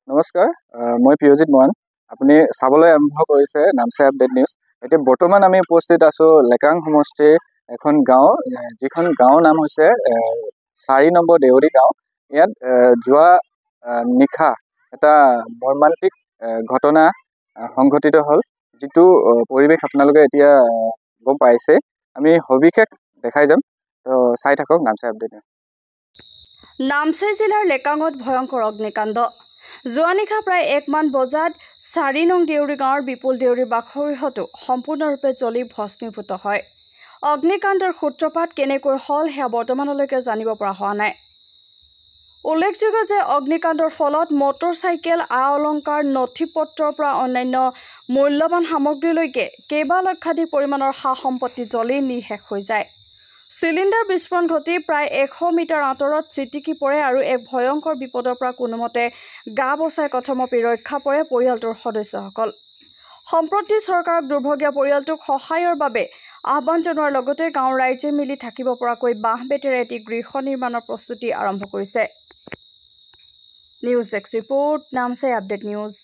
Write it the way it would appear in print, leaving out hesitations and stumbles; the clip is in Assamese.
নমস্কাৰ মই পিয়জিত মৰাণ আপুনি চাবলৈ আৰম্ভ কৰিছে নামচাই আপডেট নিউজ এতিয়া বৰ্তমান আমি উপস্থিত আছো লেকাং সমষ্টিৰ এখন গাঁও যিখন গাঁৱৰ নাম হৈছে 4 নম্বৰ দেউৰী গাঁও ইয়াত যোৱা নিশা এটা মৰ্মান্তিক ঘটনা সংঘটিত হ'ল যিটো পৰিৱেশ আপোনালোকে এতিয়া গম পাইছে আমি সবিশেষ দেখাই যাম তো চাই থাকক নামচাই আপডেট নামচাই জিলাৰ লেকাঙত ভয়ংকৰ অগ্নিকাণ্ড যোৱা নিশা প্ৰায় 1 মান বজাত 4 নং দেউৰী গাঁৱৰ বিপুল দেউৰী বাসগৃহটো সম্পূৰ্ণৰূপে জ্বলি ভস্মীভূত হয় অগ্নিকাণ্ডৰ সূত্ৰপাত কেনেকৈ হ'ল সেয়া বৰ্তমানলৈকে জানিব পৰা হোৱা নাই উল্লেখযোগ্য যে অগ্নিকাণ্ডৰ ফলত মটৰচাইকেল অলংকাৰ নথিপত্ৰৰ পৰা অন্যান্য মূল্যৱান সামগ্ৰীলৈকে কেইবা লক্ষাধিক পৰিমাণৰ সা-সম্পত্তি জ্বলি নিঃশেষ হৈ যায় সিলিণ্ডাৰ বিস্ফোৰণ ঘটি প্ৰায় 100 মিটাৰ আঁতৰত চিটিকি পৰে আৰু এক ভয়ংকৰ বিপদৰ পৰা কোনোমতে গা বচাই কথমপি ৰক্ষা পৰে পৰিয়ালটোৰ সদস্যসকল সম্প্ৰতি চৰকাৰক দুৰ্ভগীয়া পৰিয়ালটোক সহায়ৰ বাবে আহ্বান জনোৱাৰ লগতে গাঁৱৰ ৰাইজে মিলি থাকিব পৰাকৈ বাঁহ বেতেৰে এটি গৃহ নিৰ্মাণৰ প্ৰস্তুতি আৰম্ভ কৰিছে news desk report Namsai update news